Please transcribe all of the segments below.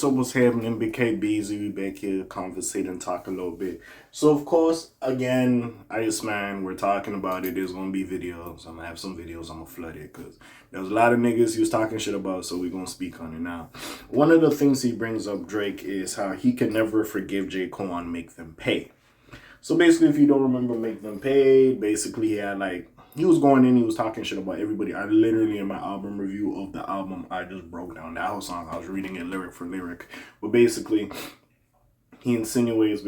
what's happening? Big K Beezy, we back here, conversate and talk a little bit. So, of course, again, Iceman, we're talking about it. There's gonna be videos. I'm gonna have some videos. I'm gonna flood it because there's a lot of niggas he was talking shit about. So we're gonna speak on it now. One of the things he brings up Drake is how he can never forgive J. Cole on Make Them Pay. So basically, if you don't remember Make Them Pay, basically he had he was going in, he was talking shit about everybody. I literally, in my album review of the album, I just broke down the whole song. I was reading it lyric for lyric. But basically, he insinuates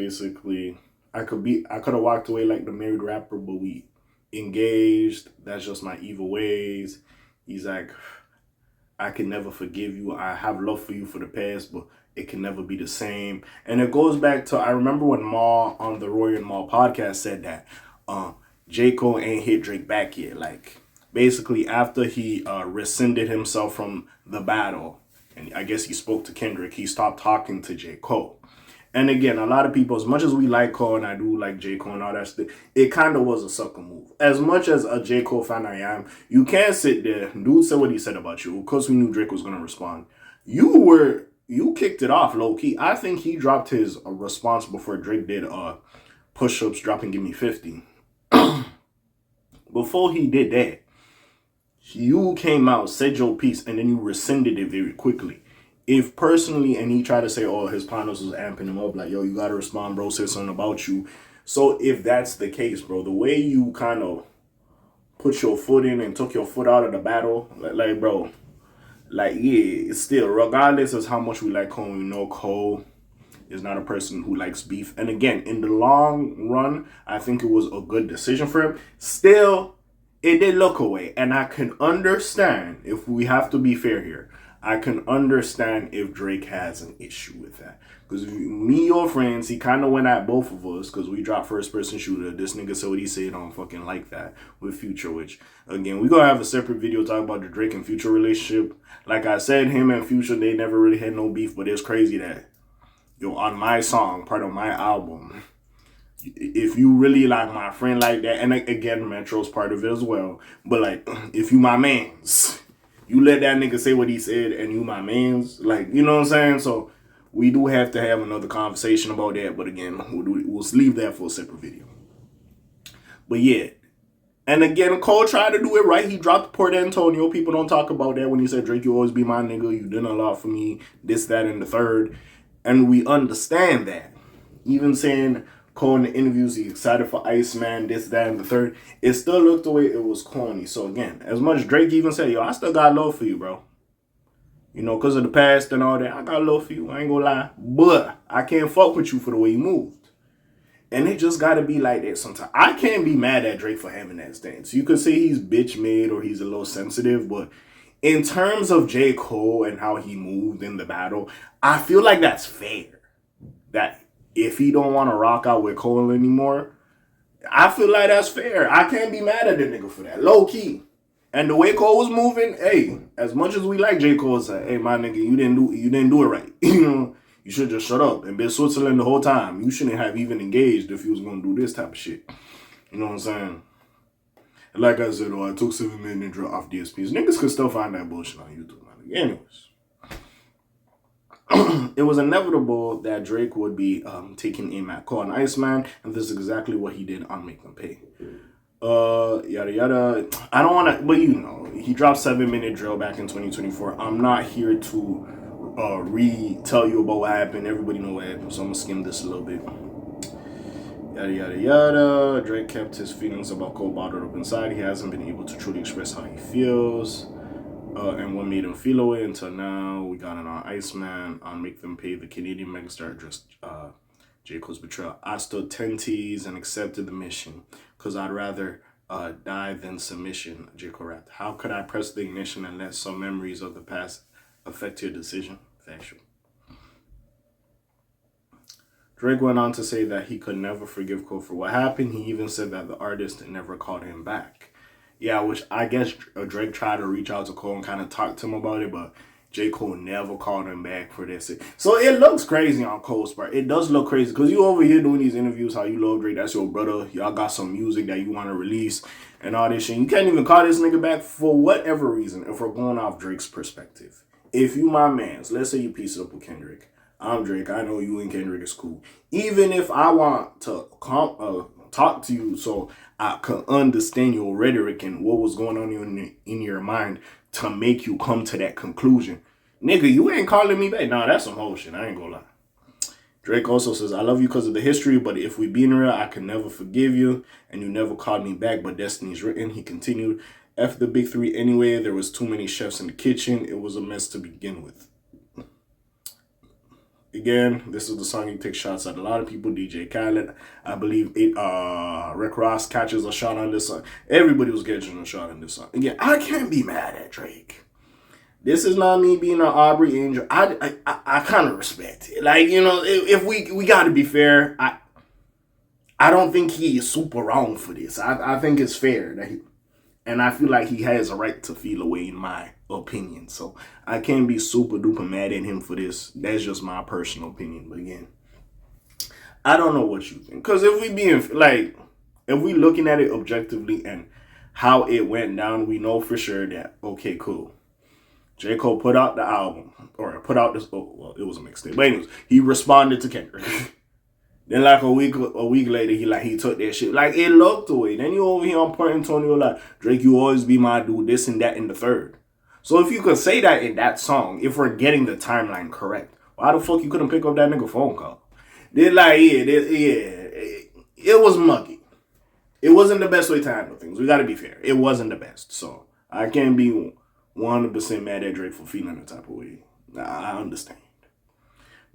I could have walked away like the married rapper, but we engaged. That's just my evil ways. He's like, I can never forgive you. I have love for you for the past, but it can never be the same. And it goes back to, I remember when Maul on the Roy and Maul podcast said that J. Cole ain't hit Drake back yet. Basically, after he rescinded himself from the battle, and I guess he spoke to Kendrick, he stopped talking to J. Cole. And again, a lot of people, as much as we like Cole, and I do like J. Cole and all that stuff, it kind of was a sucker move. As much as a J. Cole fan I am, you can't sit there. Dude said what he said about you. Of course, we knew Drake was going to respond. You kicked it off low key. I think he dropped his response before Drake did push-ups, drop and give me 50. Before he did that, you came out, said your piece, and then you rescinded it very quickly. If personally, and he tried to say, oh, his partners was amping him up, like, yo, you gotta respond, bro, say something about you. So if that's the case, bro, the way you kind of put your foot in and took your foot out of the battle, bro, yeah, it's still, regardless of how much we like Cole, we know Cole is not a person who likes beef. And again, in the long run, I think it was a good decision for him. Still, it did look away. And I can understand, if we have to be fair here, I can understand if Drake has an issue with that. Because me, your friends, he kind of went at both of us because we dropped first person shooter. This nigga said what he said on fucking like that with Future, which, again, we gonna have a separate video talking about the Drake and Future relationship. Like I said, him and Future, they never really had no beef, but it's crazy that, yo, on my song, part of my album, if you really like my friend like that, and again, Metro's part of it as well, but if you my mans, you let that nigga say what he said and you my mans, you know what I'm saying? So we do have to have another conversation about that, but again, we'll leave that for a separate video. But yeah, and again, Cole tried to do it right. He dropped Port Antonio. People don't talk about that when he said, Drake, you always be my nigga. You did a lot for me. This, that, and the third. And we understand that. Even saying Cole in the interviews, he's excited for Iceman, this, that, and the third. It still looked the way it was corny. So again, as much as Drake even said, yo, I still got love for you, bro. You know, because of the past and all that. I got love for you. I ain't gonna lie. But I can't fuck with you for the way you moved. And it just gotta be like that sometimes. I can't be mad at Drake for having that stance. You could say he's bitch made or he's a little sensitive, but in terms of J. Cole and how he moved in the battle, I feel like that's fair. That if he don't want to rock out with Cole anymore, I feel like that's fair. I can't be mad at the nigga for that. Low key. And the way Cole was moving, hey, as much as we like J. Cole, say, hey, my nigga, you didn't do it right. You know, you should just shut up and been Switzerland the whole time. You shouldn't have even engaged if you was gonna do this type of shit. You know what I'm saying? And like I said, I took 7 minutes and dropped off DSPs. Niggas could still find that bullshit on YouTube. Anyways. It was inevitable that Drake would be taking aim at Cole and Iceman, and this is exactly what he did on Make Them Pay. Yada yada. I don't want to, but you know, he dropped 7 Minute Drill back in 2024. I'm not here to tell you about what happened. Everybody know what happened, so I'm gonna skim this a little bit. Yada yada yada. Drake kept his feelings about Cole bottled up inside. He hasn't been able to truly express how he feels. And what made him feel away until now. We got it on Iceman on Make Them Pay. The Canadian megastar addressed J. Cole's betrayal. I stood 10 T's and accepted the mission because I'd rather die than submission, J. Cole rapped. How could I press the ignition and let some memories of the past affect your decision? Factual. Drake went on to say that he could never forgive Cole for what happened. He even said that the artist never called him back. Yeah, which I guess Drake tried to reach out to Cole and kind of talk to him about it, but J. Cole never called him back for this. So it looks crazy on Cole's part. It does look crazy because you over here doing these interviews, how you love Drake, that's your brother. Y'all got some music that you want to release and all this shit. You can't even call this nigga back for whatever reason if we're going off Drake's perspective. if you my mans, let's say you piece it up with Kendrick. I'm Drake. I know you and Kendrick is cool. Even if I want to talk to you so I can understand your rhetoric and what was going on in your mind to make you come to that conclusion, nigga, you ain't calling me back. Nah, that's some whole shit. I ain't gonna lie. Drake also says, I love you because of the history, but if we being real, I can never forgive you, and you never called me back, but destiny's written. He continued, F the big three anyway, there was too many chefs in the kitchen. It was a mess to begin with. Again, this is the song he takes shots at a lot of people. DJ Khaled, I believe Rick Ross catches a shot on this song. Everybody was catching a shot on this song. Again, I can't be mad at Drake. This is not me being an Aubrey Angel. I kind of respect it. Like, you know, if we got to be fair, I don't think he is super wrong for this. I think it's fair that and I feel like he has a right to feel away, in my opinion. So I can't be super duper mad at him for this. That's just my personal opinion. But again, I don't know what you think. Because if we looking at it objectively and how it went down, we know for sure that, okay, cool. J. Cole put out the album, or put out this, well, it was a mixtape. But anyways, he responded to Kendrick. Then like a week later, he took that shit. Like, it looked away. Then you over here on Point Antonio like, Drake, you always be my dude, this and that and the third. So if you could say that in that song, if we're getting the timeline correct, why the fuck you couldn't pick up that nigga phone call? It was muggy. It wasn't the best way to handle things. We gotta be fair. It wasn't the best. So I can't be 100% mad at Drake for feeling the type of way. I understand.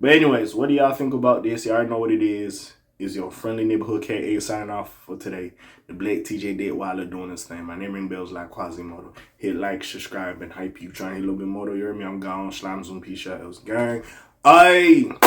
But anyways, what do y'all think about this? Y'all already know what it is. It's your friendly neighborhood K.A. signing off for today. The Blake TJ did while they're doing this thing. My name ring bells like Quasimodo. Hit like, subscribe, and hype you. Trying to hit a little bit more. You hear me? I'm gone. Slime Zoom. Peace out. It was gang. Aye.